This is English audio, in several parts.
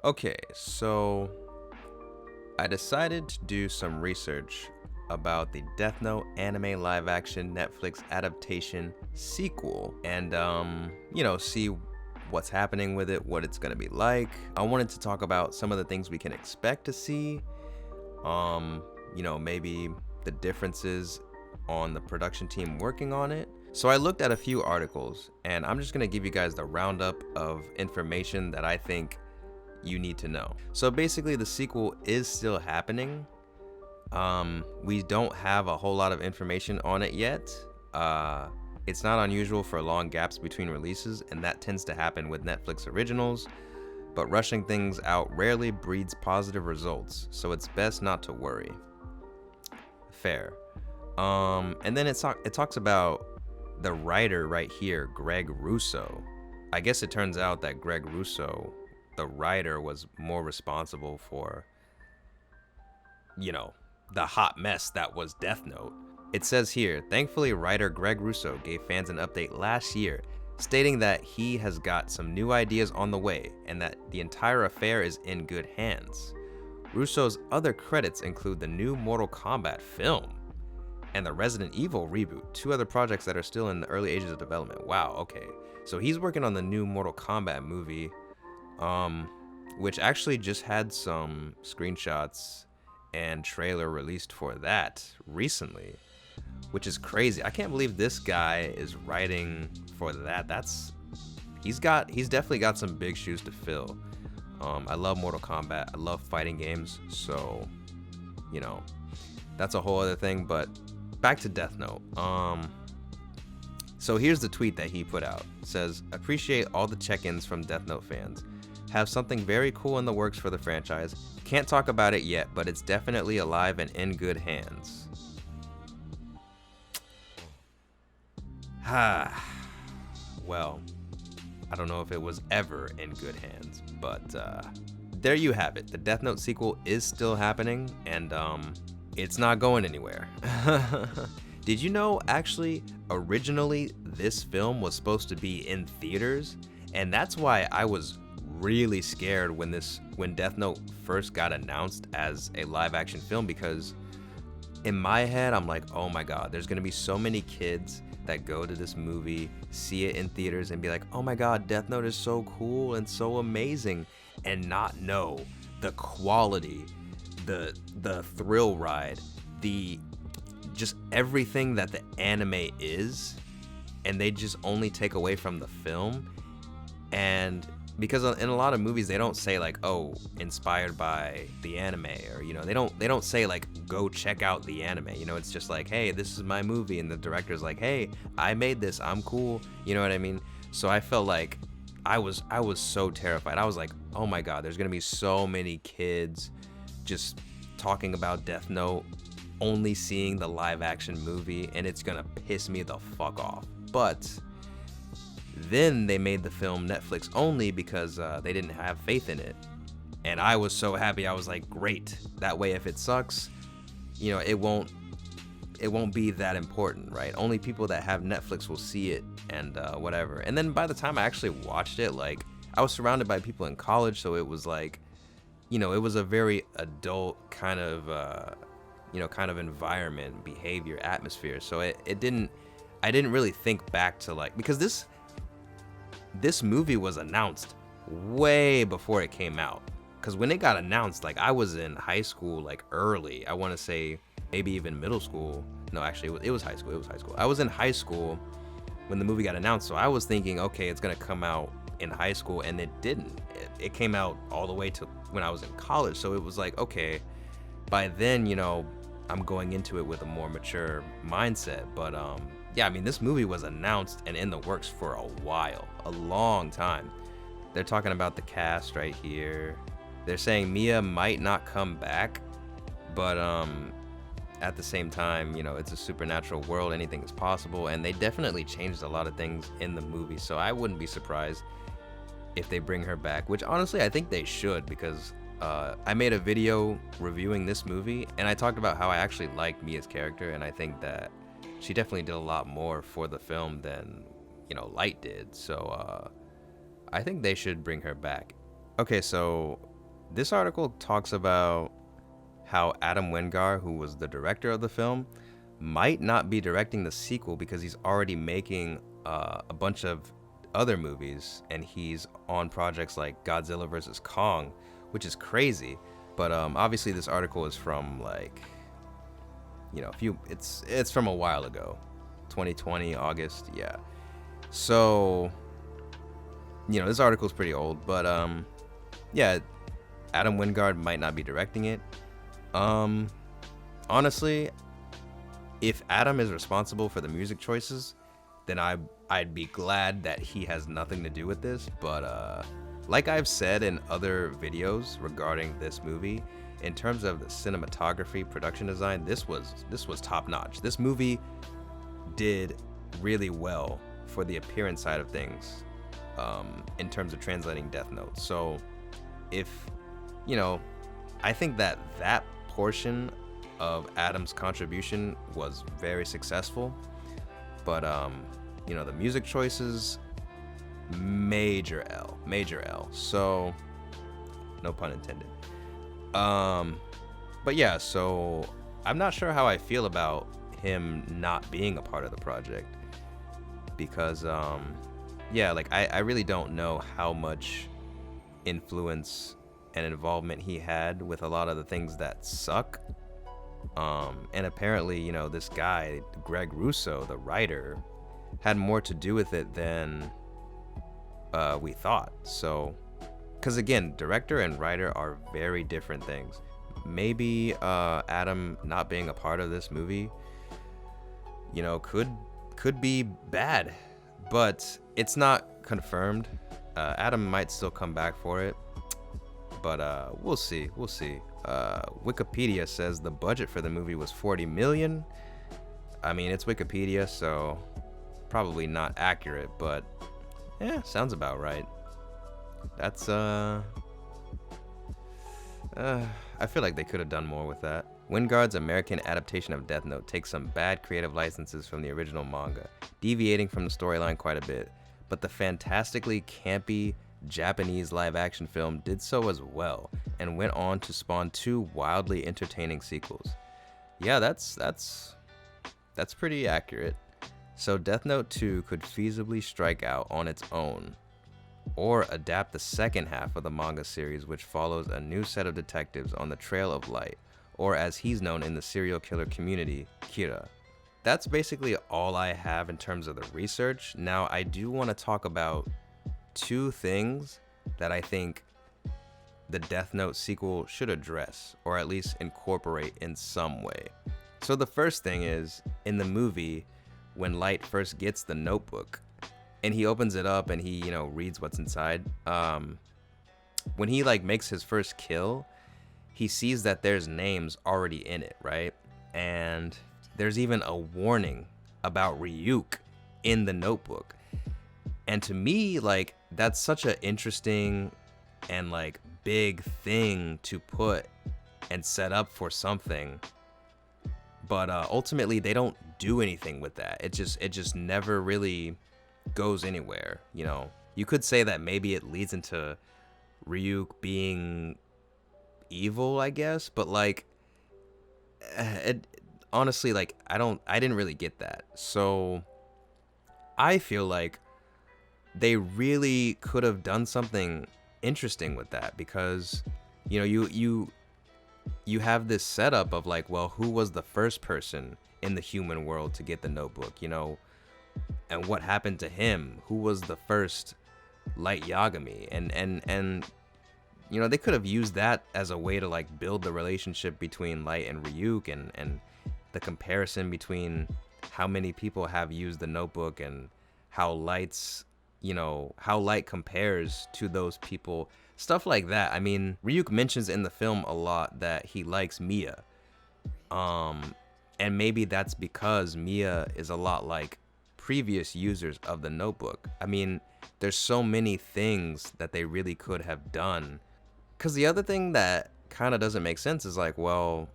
Okay, so I decided to do some research about the Death Note anime live action Netflix adaptation sequel and see what's happening with it, what it's going to be like. I wanted to talk about some of the things we can expect to see. Maybe the differences on the production team working on it. So I looked at a few articles and I'm just going to give you guys the roundup of information that I think you need to know. So basically the sequel is still happening. We don't have a whole lot of information on it yet. It's not unusual for long gaps between releases, and that tends to happen with Netflix originals, but rushing things out rarely breeds positive results, so it's best not to worry. Fair. And then it talks about the writer right here, Greg Russo. I guess it turns out that Greg Russo, the writer, was more responsible for, the hot mess that was Death Note. It says here, thankfully, writer Greg Russo gave fans an update last year, stating that he has got some new ideas on the way and that the entire affair is in good hands. Russo's other credits include the new Mortal Kombat film and the Resident Evil reboot, two other projects that are still in the early ages of development. Wow, okay. So he's working on the new Mortal Kombat movie, which actually just had some screenshots and trailer released for that recently, which is crazy. I can't believe this guy is writing for that. He's definitely got some big shoes to fill. I love Mortal Kombat. I love fighting games, so that's a whole other thing. But back to Death Note. So here's the tweet that he put out. It says, appreciate all the check-ins from Death Note fans. Have something very cool in the works for the franchise. Can't talk about it yet, but it's definitely alive and in good hands. Well, I don't know if it was ever in good hands, but there you have it. The Death Note sequel is still happening, and it's not going anywhere. Did you know, actually, originally this film was supposed to be in theaters, and that's why I was really scared when Death Note first got announced as a live action film, because in my head I'm like, oh my god, there's gonna be so many kids that go to this movie, see it in theaters, and be like, oh my god, Death Note is so cool and so amazing, and not know the quality, the thrill ride, the just everything that the anime is, and they just only take away from the film. And because in a lot of movies they don't say like, oh, inspired by the anime, or they don't say like, go check out the anime. It's just like, hey, this is my movie, and the director's like, hey, I made this, I'm cool. You know what I mean? So I felt like I was so terrified. I was like, oh my god, there's gonna be so many kids just talking about Death Note, only seeing the live action movie, and it's gonna piss me the fuck off. But then they made the film Netflix only because they didn't have faith in it, and I was so happy. I was like, great, that way if it sucks, it won't be that important, right? Only people that have Netflix will see it, and whatever. And then by the time I actually watched it, like, I was surrounded by people in college, so it was like, it was a very adult kind of environment, behavior, atmosphere. So I didn't really think back to, like, because this movie was announced way before it came out. Because when it got announced, like, I was in high school, like, early. I want to say maybe even middle school. No, actually, it was high school. It was high school. I was in high school when the movie got announced. So I was thinking, okay, it's going to come out in high school. And it didn't. It came out all the way to when I was in college. So it was like, okay, by then, I'm going into it with a more mature mindset. But yeah, I mean, this movie was announced and in the works for a while, a long time. They're talking about the cast right here. They're saying Mia might not come back, but at the same time, it's a supernatural world, anything is possible, and they definitely changed a lot of things in the movie, so I wouldn't be surprised if they bring her back, which honestly I think they should, because I made a video reviewing this movie, and I talked about how I actually liked Mia's character, and I think that she definitely did a lot more for the film than, Light did. So I think they should bring her back. Okay, so This article talks about how Adam Wingard, who was the director of the film, might not be directing the sequel because he's already making a bunch of other movies, and he's on projects like Godzilla vs. Kong, which is crazy. But obviously this article is from like, it's from a while ago, 2020 August, yeah. So this article is pretty old, but yeah, Adam Wingard might not be directing it. Honestly, if Adam is responsible for the music choices, then I'd be glad that he has nothing to do with this. But like I've said in other videos regarding this movie, in terms of the cinematography, production design, this was top notch. This movie did really well for the appearance side of things, in terms of translating Death Note. So if I think that portion of Adam's contribution was very successful, but the music choices, major L. So no pun intended. But yeah, so I'm not sure how I feel about him not being a part of the project, because I really don't know how much influence and involvement he had with a lot of the things that suck. And apparently, this guy, Greg Russo, the writer, had more to do with it than we thought. So, because again, director and writer are very different things. Maybe Adam not being a part of this movie, could be bad, but it's not confirmed. Adam might still come back for it, but we'll see. Wikipedia says the budget for the movie was $40 million. I mean, it's Wikipedia, so probably not accurate, but sounds about right. That's I feel like they could have done more with that. Wingard's American adaptation of Death Note takes some bad creative licenses from the original manga, deviating from the storyline quite a bit, but the fantastically campy Japanese live-action film did so as well, and went on to spawn 2 wildly entertaining sequels. Yeah, that's pretty accurate. So Death Note 2 could feasibly strike out on its own, or adapt the second half of the manga series, which follows a new set of detectives on the trail of light, or as he's known in the serial killer community, Kira. That's basically all I have in terms of the research. Now, I do want to talk about 2 things that I think the Death Note sequel should address, or at least incorporate in some way. So the first thing is, in the movie, when Light first gets the notebook, and he opens it up and he, reads what's inside, when he makes his first kill, he sees that there's names already in it, right? And there's even a warning about Ryuk in the notebook. And to me, that's such an interesting and big thing to put and set up for something. But ultimately, they don't do anything with that. It just never really goes anywhere. You could say that maybe it leads into Ryuk being evil, I guess. But it honestly, I didn't really get that. So I feel like they really could have done something interesting with that, because you have this setup of who was the first person in the human world to get the notebook, and what happened to him, who was the first Light Yagami, and they could have used that as a way to build the relationship between Light and Ryuk, and the comparison between how many people have used the notebook and how how Light compares to those people, stuff like that. I mean, Ryuk mentions in the film a lot that he likes Mia, and maybe that's because Mia is a lot like previous users of the notebook. I mean, there's so many things that they really could have done. Because the other thing that kind of doesn't make sense is well,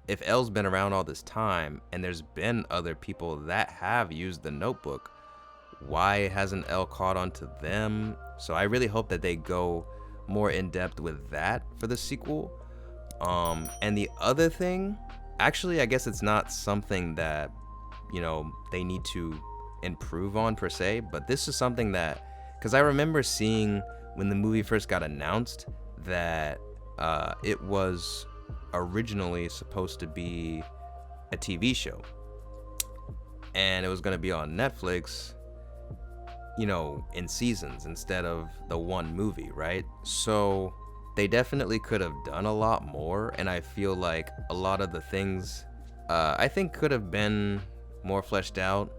if L's been around all this time and there's been other people that have used the notebook, why hasn't L caught on to them? So I really hope that they go more in depth with that for the sequel. And the other thing, actually, I guess it's not something that, you know, they need to improve on per se, but this is something that, because I remember seeing when the movie first got announced that it was originally supposed to be a TV show, and it was going to be on Netflix, you know, in seasons instead of the one movie, right? So they definitely could have done a lot more, and I feel like a lot of the things I think could have been more fleshed out,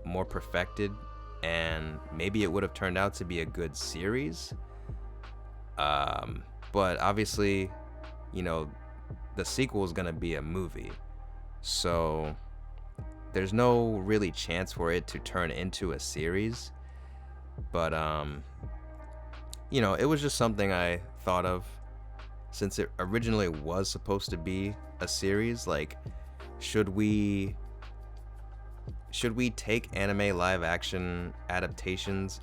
more perfected, and maybe it would have turned out to be a good series. But obviously, you know, the sequel is gonna be a movie, so there's no really chance for it to turn into a series. But you know, it was just something I thought of, since it originally was supposed to be a series. Like, should we take anime live action adaptations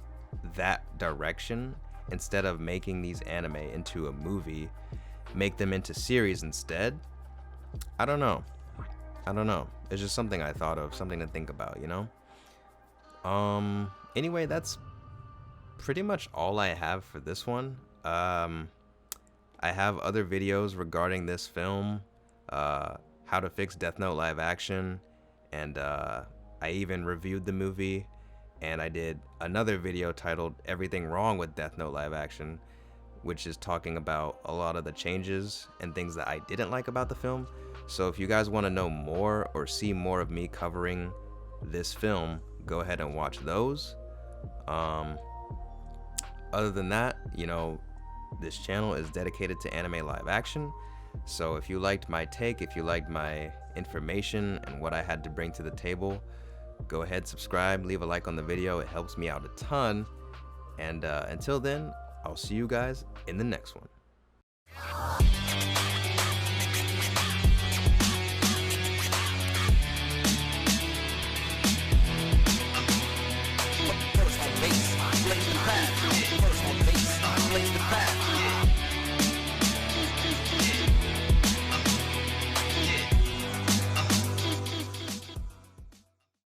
that direction instead of making these anime into a movie, make them into series instead? I don't know. It's just something I thought of, something to think about, you know? Anyway, that's pretty much all I have for this one. I have other videos regarding this film, how to fix Death Note live action, and I even reviewed the movie, and I did another video titled Everything Wrong with Death Note live action, which is talking about a lot of the changes and things that I didn't like about the film. So if you guys want to know more or see more of me covering this film, go ahead and watch those. Other than that, you know, this channel is dedicated to anime live action. So if you liked my take, if you liked my information and what I had to bring to the table, go ahead, subscribe, leave a like on the video. It helps me out a ton. And until then, I'll see you guys in the next one.